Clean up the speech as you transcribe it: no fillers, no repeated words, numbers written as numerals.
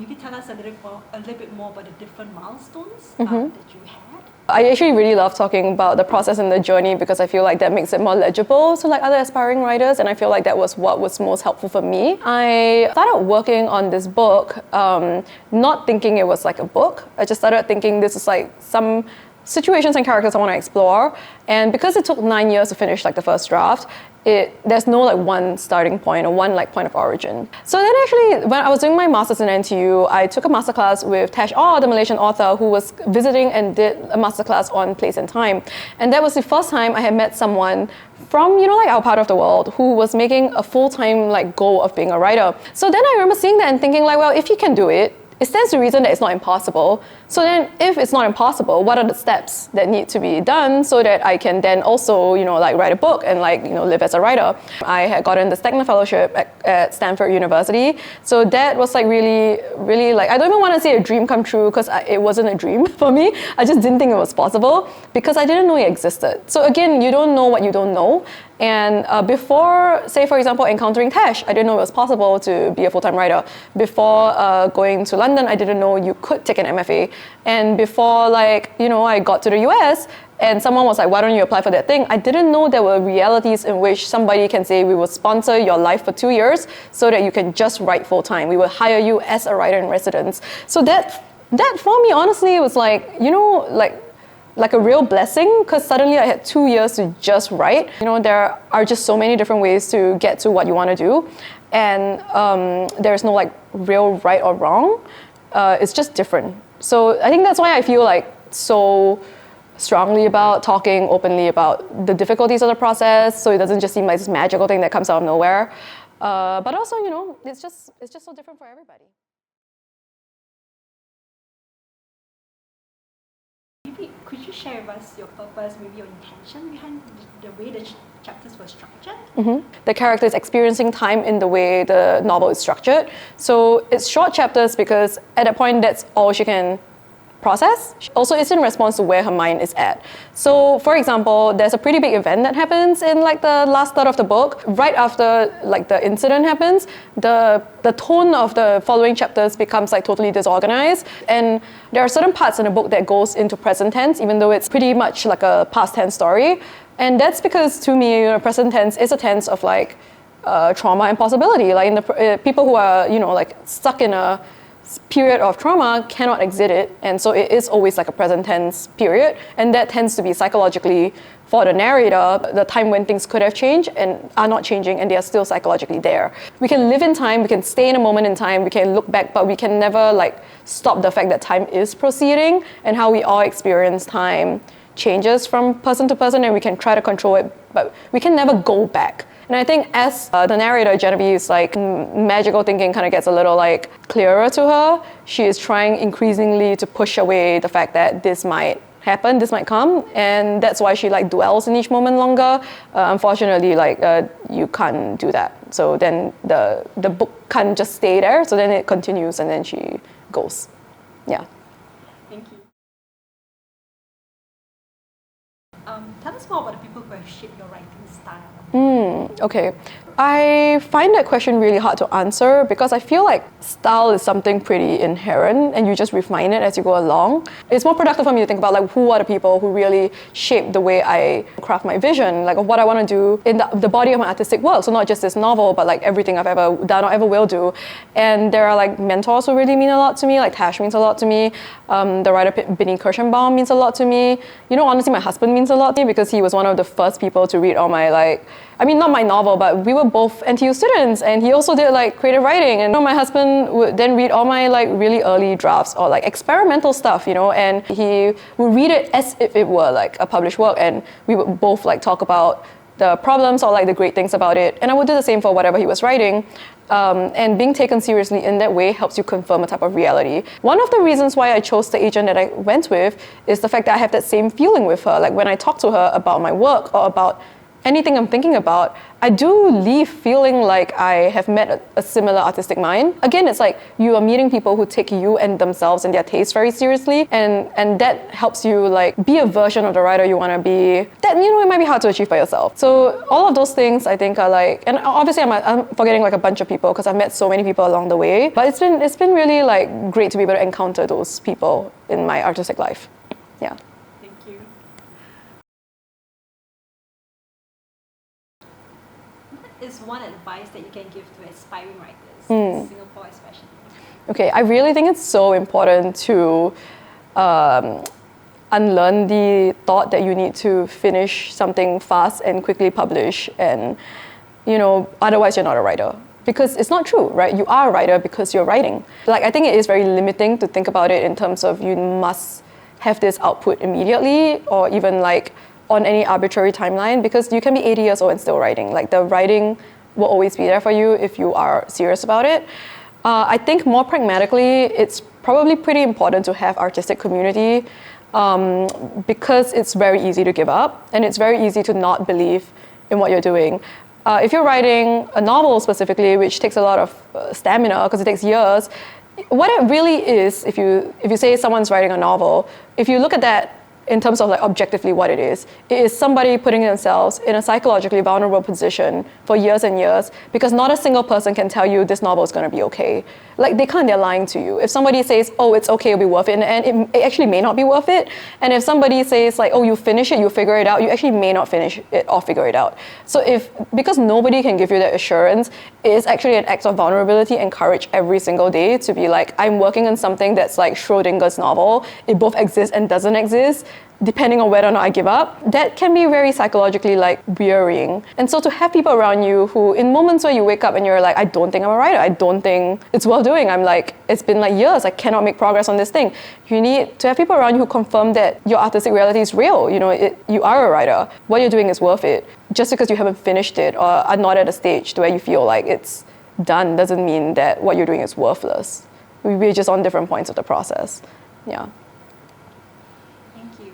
maybe tell us a little bit more about the different milestones that you had. I actually really love talking about the process and the journey because I feel like that makes it more legible to like other aspiring writers, and I feel like that was what was most helpful for me. I started working on this book not thinking it was like a book. I just started thinking this is like some situations and characters I want to explore, and because it took 9 years to finish like the first draft, there's no like one starting point or one like point of origin. So then actually when I was doing my master's in NTU, I took a masterclass with Tash the Malaysian author, who was visiting and did a masterclass on place and time. And that was the first time I had met someone from, you know, like our part of the world who was making a full-time like goal of being a writer. So then I remember seeing that and thinking like, well, if he can do it, it stands to reason that it's not impossible. So then if it's not impossible, what are the steps that need to be done so that I can then also, you know, like write a book and like, you know, live as a writer? I had gotten the Stegner Fellowship at Stanford University. So that was like really, really like, I don't even want to say a dream come true because it wasn't a dream for me. I just didn't think it was possible because I didn't know it existed. So again, you don't know what you don't know. And before, say for example, encountering Tash, I didn't know it was possible to be a full-time writer. Before going to London, I didn't know you could take an MFA. And before, like, you know, I got to the US and someone was like, why don't you apply for that thing? I didn't know there were realities in which somebody can say, we will sponsor your life for 2 years so that you can just write full-time. We will hire you as a writer in residence. So that for me, honestly, was like, you know, like a real blessing, because suddenly I had 2 years to just write. You know, there are just so many different ways to get to what you want to do. And there's no like real right or wrong. It's just different. So I think that's why I feel like so strongly about talking openly about the difficulties of the process, so it doesn't just seem like this magical thing that comes out of nowhere. But also, you know, it's just so different for everybody. Maybe could you share with us your purpose, maybe your intention behind the way the chapters were structured? The character is experiencing time in the way the novel is structured. So it's short chapters because at that point that's all she can process. Also, it's in response to where her mind is at. So, for example, there's a pretty big event that happens in like the last third of the book. Right after like the incident happens, the tone of the following chapters becomes like totally disorganized. And there are certain parts in the book that goes into present tense, even though it's pretty much like a past tense story. And that's because to me, you know, present tense is a tense of like trauma and possibility. Like in the people who are, you know, like stuck in a period of trauma cannot exit it, and so it is always like a present tense period, and that tends to be psychologically, for the narrator, the time when things could have changed and are not changing, and they are still psychologically there. We can live in time, we can stay in a moment in time, we can look back, but we can never like stop the fact that time is proceeding, and how we all experience time changes from person to person, and we can try to control it, but we can never go back. And I think as the narrator, Jemime's like magical thinking kind of gets a little like clearer to her, she is trying increasingly to push away the fact that this might happen, this might come, and that's why she like dwells in each moment longer. Unfortunately, like you can't do that. So then the book can't just stay there, so then it continues and then she goes. Yeah. Thank you. Tell us more about the people who have shaped your writing style. Okay. I find that question really hard to answer because I feel like style is something pretty inherent and you just refine it as you go along. It's more productive for me to think about like who are the people who really shape the way I craft my vision, like of what I want to do in the body of my artistic work. So not just this novel, but like everything I've ever done or ever will do. And there are like mentors who really mean a lot to me, like Tash means a lot to me. The writer Binny Kirschenbaum means a lot to me. You know, honestly, my husband means a lot to me because he was one of the first people to read all my like, I mean, not my novel, but we were both NTU students, and he also did like creative writing. And my husband would then read all my like really early drafts or like experimental stuff, you know, and he would read it as if it were like a published work, and we would both like talk about the problems or like the great things about it. And I would do the same for whatever he was writing. And being taken seriously in that way helps you confirm a type of reality. One of the reasons why I chose the agent that I went with is the fact that I have that same feeling with her. Like when I talk to her about my work or about anything I'm thinking about, I do leave feeling like I have met a similar artistic mind. Again, it's like you are meeting people who take you and themselves and their taste very seriously, and that helps you like be a version of the writer you want to be. That, you know, it might be hard to achieve by yourself. So all of those things I think are like, and obviously I'm forgetting like a bunch of people because I've met so many people along the way, but it's been really like great to be able to encounter those people in my artistic life. Yeah. Thank you. What is one advice that you can give to aspiring writers in Singapore especially? Okay, I really think it's so important to unlearn the thought that you need to finish something fast and quickly publish, and you know, otherwise you're not a writer. Because it's not true, right? You are a writer because you're writing. Like, I think it is very limiting to think about it in terms of you must have this output immediately or even like on any arbitrary timeline, because you can be 80 years old and still writing. Like, the writing will always be there for you if you are serious about it. I think more pragmatically, it's probably pretty important to have artistic community because it's very easy to give up and it's very easy to not believe in what you're doing. If you're writing a novel specifically, which takes a lot of stamina because it takes years, what it really is, if you say someone's writing a novel, if you look at that in terms of like objectively what it is somebody putting themselves in a psychologically vulnerable position for years and years, because not a single person can tell you this novel is going to be okay. Like, they can't, they're lying to you. If somebody says, oh, it's okay, it'll be worth it, and it actually may not be worth it. And if somebody says like, oh, you finish it, you figure it out, you actually may not finish it or figure it out. So because nobody can give you that assurance, it is actually an act of vulnerability and courage every single day to be like, I'm working on something that's like Schrodinger's novel. It both exists and doesn't exist, depending on whether or not I give up. That can be very psychologically like wearying. And so to have people around you who, in moments where you wake up and you're like, I don't think I'm a writer, I don't think it's worth doing, I'm like, it's been like years, I cannot make progress on this thing. You need to have people around you who confirm that your artistic reality is real. You know, you are a writer. What you're doing is worth it. Just because you haven't finished it or are not at a stage where you feel like it's done doesn't mean that what you're doing is worthless. We're just on different points of the process. Yeah. Thank you.